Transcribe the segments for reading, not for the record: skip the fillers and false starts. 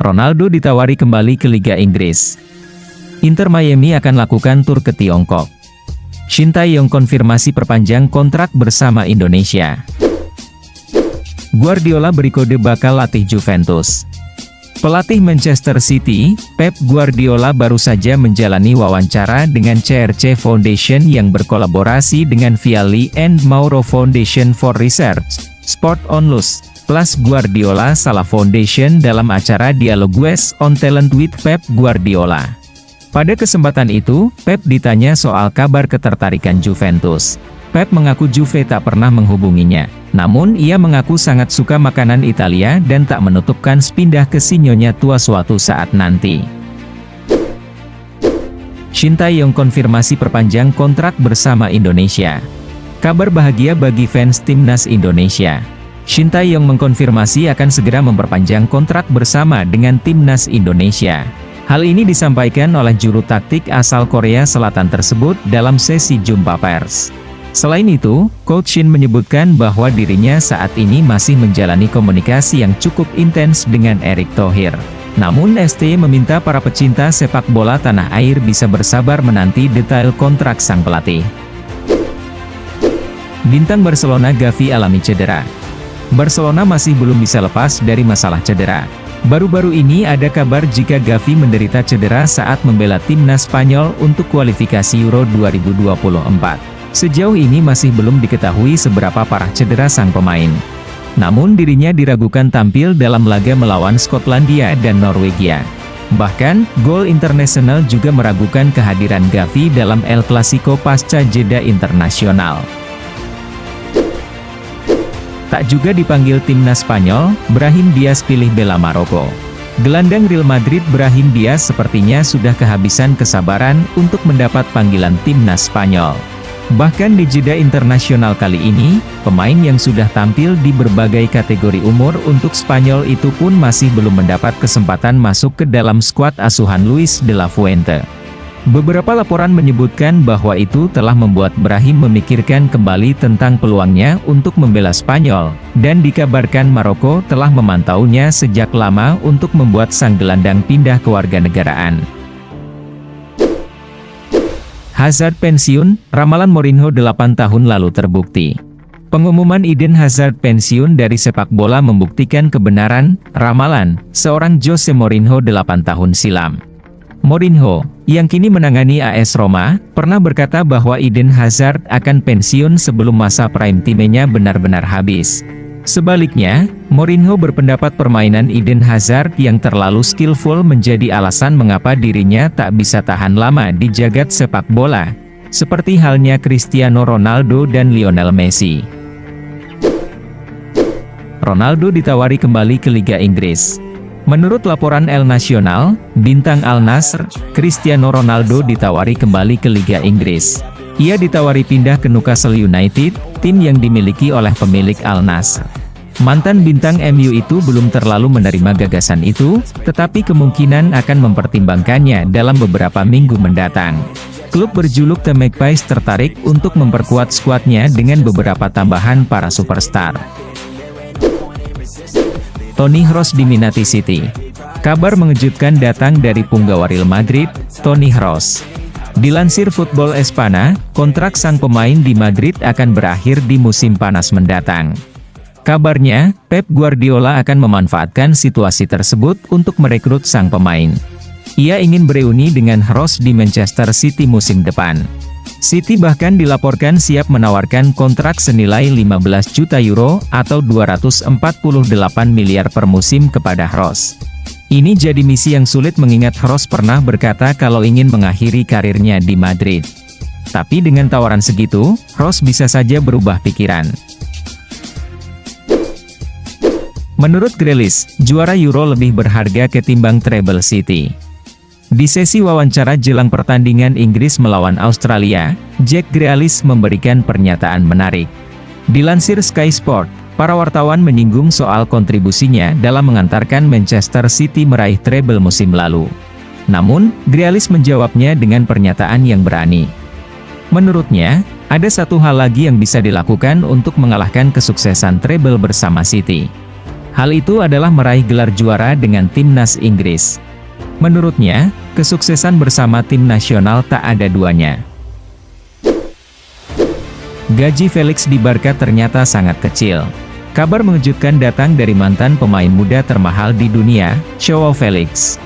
Ronaldo ditawari kembali ke Liga Inggris. Inter Miami akan lakukan tur ke Tiongkok. Shin Tae-yong konfirmasi perpanjang kontrak bersama Indonesia. Guardiola beri kode bakal latih Juventus. Pelatih Manchester City, Pep Guardiola baru saja menjalani wawancara dengan CRC Foundation yang berkolaborasi dengan Vialli and Mauro Foundation for Research, Sport on Loose, plus Guardiola Salah Foundation dalam acara Dialogues on Talent with Pep Guardiola. Pada kesempatan itu, Pep ditanya soal kabar ketertarikan Juventus. Pep mengaku Juve tak pernah menghubunginya. Namun ia mengaku sangat suka makanan Italia dan tak menutupkan pindah ke si Nyonya tua suatu saat nanti. Shin Tae-yong konfirmasi perpanjang kontrak bersama Indonesia. Kabar bahagia bagi fans timnas Indonesia. Shin Tae-yong mengkonfirmasi akan segera memperpanjang kontrak bersama dengan timnas Indonesia. Hal ini disampaikan oleh juru taktik asal Korea Selatan tersebut dalam sesi jumpa pers. Selain itu, Coach Shin menyebutkan bahwa dirinya saat ini masih menjalani komunikasi yang cukup intens dengan Erick Thohir. Namun ST meminta para pecinta sepak bola tanah air bisa bersabar menanti detail kontrak sang pelatih. Bintang Barcelona Gavi alami cedera. Barcelona masih belum bisa lepas dari masalah cedera. Baru-baru ini ada kabar jika Gavi menderita cedera saat membela timnas Spanyol untuk kualifikasi Euro 2024. Sejauh ini masih belum diketahui seberapa parah cedera sang pemain. Namun dirinya diragukan tampil dalam laga melawan Skotlandia dan Norwegia. Bahkan, Goal International juga meragukan kehadiran Gavi dalam El Clasico pasca jeda internasional. Tak juga dipanggil timnas Spanyol, Brahim Diaz pilih bela Maroko. Gelandang Real Madrid Brahim Diaz sepertinya sudah kehabisan kesabaran untuk mendapat panggilan timnas Spanyol. Bahkan di jeda internasional kali ini, pemain yang sudah tampil di berbagai kategori umur untuk Spanyol itu pun masih belum mendapat kesempatan masuk ke dalam skuad asuhan Luis de la Fuente. Beberapa laporan menyebutkan bahwa itu telah membuat Brahim memikirkan kembali tentang peluangnya untuk membela Spanyol, dan dikabarkan Maroko telah memantaunya sejak lama untuk membuat sang gelandang pindah kewarganegaraan. Hazard pensiun, ramalan Mourinho 8 tahun lalu terbukti. Pengumuman Eden Hazard pensiun dari sepak bola membuktikan kebenaran ramalan seorang Jose Mourinho 8 tahun silam. Mourinho, yang kini menangani AS Roma, pernah berkata bahwa Eden Hazard akan pensiun sebelum masa prime time-nya benar-benar habis. Sebaliknya, Mourinho berpendapat permainan Eden Hazard yang terlalu skillful menjadi alasan mengapa dirinya tak bisa tahan lama di jagat sepak bola, seperti halnya Cristiano Ronaldo dan Lionel Messi. Ronaldo ditawari kembali ke Liga Inggris. Menurut laporan El Nacional, bintang Al Nassr, Cristiano Ronaldo ditawari kembali ke Liga Inggris. Ia ditawari pindah ke Newcastle United, tim yang dimiliki oleh pemilik Al Nassr. Mantan bintang MU itu belum terlalu menerima gagasan itu, tetapi kemungkinan akan mempertimbangkannya dalam beberapa minggu mendatang. Klub berjuluk The Magpies tertarik untuk memperkuat skuadnya dengan beberapa tambahan para superstar. Toni Kroos diminati City. Kabar mengejutkan datang dari punggawa Real Madrid, Toni Kroos. Dilansir Football Espana, kontrak sang pemain di Madrid akan berakhir di musim panas mendatang. Kabarnya, Pep Guardiola akan memanfaatkan situasi tersebut untuk merekrut sang pemain. Ia ingin bereuni dengan Kroos di Manchester City musim depan. City bahkan dilaporkan siap menawarkan kontrak senilai 15 juta euro atau 248 miliar per musim kepada Kroos. Ini jadi misi yang sulit mengingat Kroos pernah berkata kalau ingin mengakhiri karirnya di Madrid. Tapi dengan tawaran segitu, Kroos bisa saja berubah pikiran. Menurut Grealish, juara Euro lebih berharga ketimbang treble City. Di sesi wawancara jelang pertandingan Inggris melawan Australia, Jack Grealish memberikan pernyataan menarik. Dilansir Sky Sport, para wartawan menyinggung soal kontribusinya dalam mengantarkan Manchester City meraih treble musim lalu. Namun, Grealish menjawabnya dengan pernyataan yang berani. Menurutnya, ada satu hal lagi yang bisa dilakukan untuk mengalahkan kesuksesan treble bersama City. Hal itu adalah meraih gelar juara dengan timnas Inggris. Menurutnya, kesuksesan bersama tim nasional tak ada duanya. Gaji Felix di Barca ternyata sangat kecil. Kabar mengejutkan datang dari mantan pemain muda termahal di dunia, Joao Felix.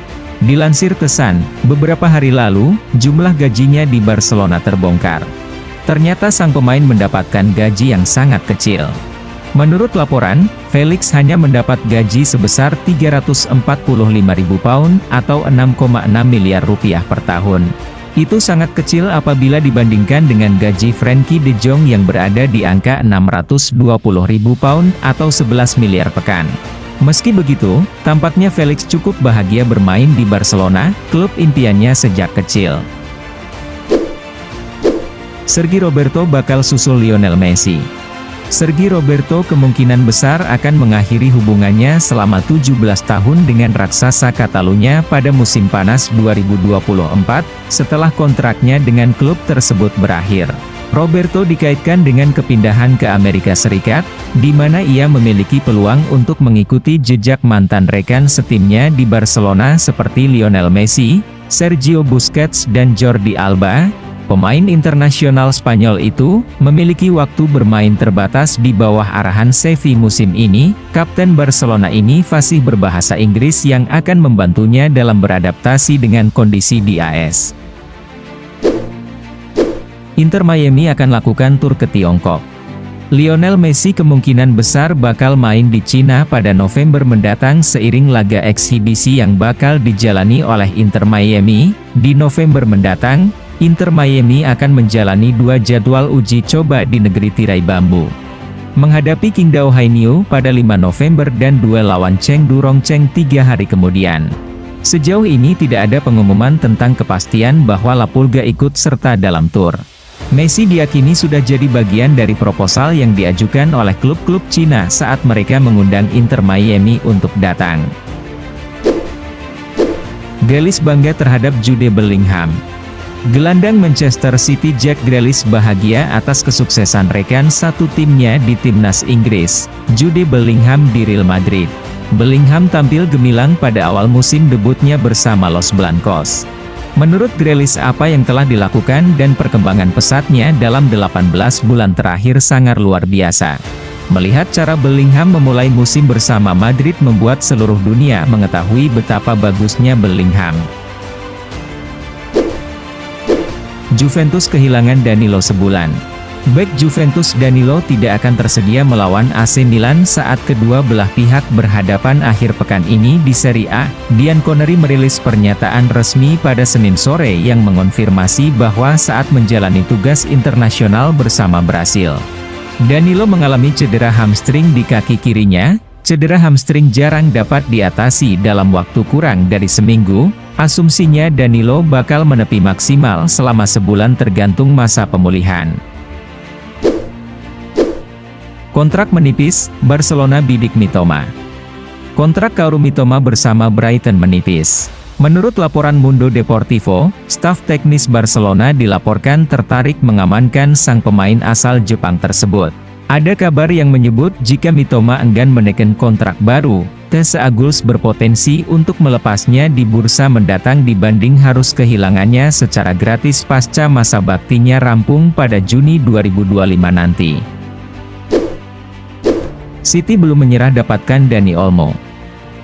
Dilansir The Sun, beberapa hari lalu, jumlah gajinya di Barcelona terbongkar. Ternyata sang pemain mendapatkan gaji yang sangat kecil. Menurut laporan, Felix hanya mendapat gaji sebesar 345.000 pound atau 6,6 miliar rupiah per tahun. Itu sangat kecil apabila dibandingkan dengan gaji Frenkie de Jong yang berada di angka 620.000 pound atau 11 miliar pekan. Meski begitu, tampaknya Felix cukup bahagia bermain di Barcelona, klub impiannya sejak kecil. Sergi Roberto bakal susul Lionel Messi. Sergi Roberto kemungkinan besar akan mengakhiri hubungannya selama 17 tahun dengan raksasa Catalunya pada musim panas 2024, setelah kontraknya dengan klub tersebut berakhir. Roberto dikaitkan dengan kepindahan ke Amerika Serikat, di mana ia memiliki peluang untuk mengikuti jejak mantan rekan setimnya di Barcelona seperti Lionel Messi, Sergio Busquets dan Jordi Alba. Pemain internasional Spanyol itu memiliki waktu bermain terbatas di bawah arahan Xavi musim ini. Kapten Barcelona ini fasih berbahasa Inggris yang akan membantunya dalam beradaptasi dengan kondisi di AS. Inter Miami akan lakukan tur ke Tiongkok. Lionel Messi kemungkinan besar bakal main di Cina pada November mendatang seiring laga eksibisi yang bakal dijalani oleh Inter Miami. Di November mendatang, Inter Miami akan menjalani 2 jadwal uji coba di negeri tirai bambu. Menghadapi Qingdao Hainiu pada 5 November dan duel lawan Chengdu Rongcheng 3 hari kemudian. Sejauh ini tidak ada pengumuman tentang kepastian bahwa La Pulga ikut serta dalam tur. Messi diyakini sudah jadi bagian dari proposal yang diajukan oleh klub-klub Cina saat mereka mengundang Inter Miami untuk datang. Grealish bangga terhadap Jude Bellingham. Gelandang Manchester City Jack Grealish bahagia atas kesuksesan rekan satu timnya di timnas Inggris, Jude Bellingham di Real Madrid. Bellingham tampil gemilang pada awal musim debutnya bersama Los Blancos. Menurut Grealish apa yang telah dilakukan dan perkembangan pesatnya dalam 18 bulan terakhir sangat luar biasa. Melihat cara Bellingham memulai musim bersama Madrid membuat seluruh dunia mengetahui betapa bagusnya Bellingham. Juventus kehilangan Danilo sebulan. Bek Juventus Danilo tidak akan tersedia melawan AC Milan saat kedua belah pihak berhadapan akhir pekan ini di Serie A. Dian Connery merilis pernyataan resmi pada Senin sore yang mengonfirmasi bahwa saat menjalani tugas internasional bersama Brasil, Danilo mengalami cedera hamstring di kaki kirinya. Cedera hamstring jarang dapat diatasi dalam waktu kurang dari seminggu. Asumsinya Danilo bakal menepi maksimal selama sebulan tergantung masa pemulihan. Kontrak menipis, Barcelona bidik Mitoma. Kontrak Kaoru Mitoma bersama Brighton menipis. Menurut laporan Mundo Deportivo, staf teknis Barcelona dilaporkan tertarik mengamankan sang pemain asal Jepang tersebut. Ada kabar yang menyebut jika Mitoma enggan menekan kontrak baru, TS Aguls berpotensi untuk melepasnya di bursa mendatang dibanding harus kehilangannya secara gratis pasca masa baktinya rampung pada Juni 2025 nanti. City belum menyerah dapatkan Dani Olmo.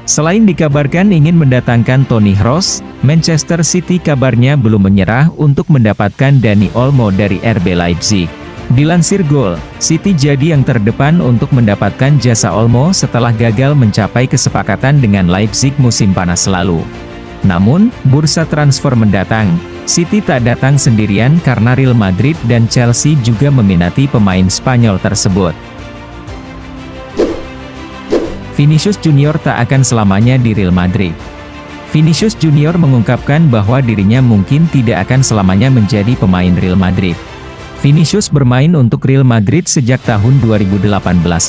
Selain dikabarkan ingin mendatangkan Toni Kroos, Manchester City kabarnya belum menyerah untuk mendapatkan Dani Olmo dari RB Leipzig. Dilansir Goal, City jadi yang terdepan untuk mendapatkan jasa Olmo setelah gagal mencapai kesepakatan dengan Leipzig musim panas lalu. Namun, bursa transfer mendatang, City tak datang sendirian karena Real Madrid dan Chelsea juga meminati pemain Spanyol tersebut. Vinicius Junior tak akan selamanya di Real Madrid. Vinicius Junior mengungkapkan bahwa dirinya mungkin tidak akan selamanya menjadi pemain Real Madrid. Vinicius bermain untuk Real Madrid sejak tahun 2018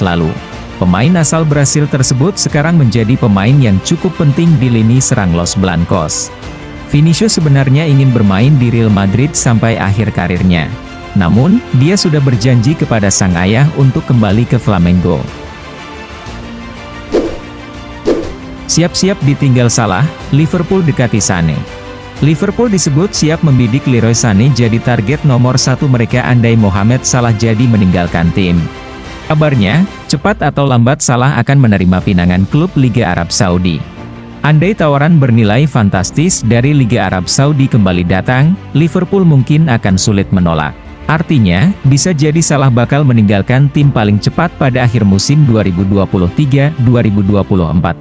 lalu. Pemain asal Brasil tersebut sekarang menjadi pemain yang cukup penting di lini serang Los Blancos. Vinicius sebenarnya ingin bermain di Real Madrid sampai akhir karirnya. Namun, dia sudah berjanji kepada sang ayah untuk kembali ke Flamengo. Siap-siap ditinggal Salah, Liverpool dekati Sané. Liverpool disebut siap membidik Leroy Sané jadi target nomor satu mereka andai Mohamed Salah jadi meninggalkan tim. Kabarnya, cepat atau lambat Salah akan menerima pinangan klub Liga Arab Saudi. Andai tawaran bernilai fantastis dari Liga Arab Saudi kembali datang, Liverpool mungkin akan sulit menolak. Artinya, bisa jadi Salah bakal meninggalkan tim paling cepat pada akhir musim 2023-2024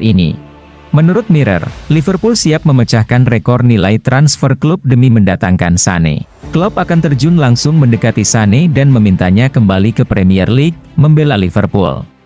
ini. Menurut Mirror, Liverpool siap memecahkan rekor nilai transfer klub demi mendatangkan Sané. Klub akan terjun langsung mendekati Sané dan memintanya kembali ke Premier League, membela Liverpool.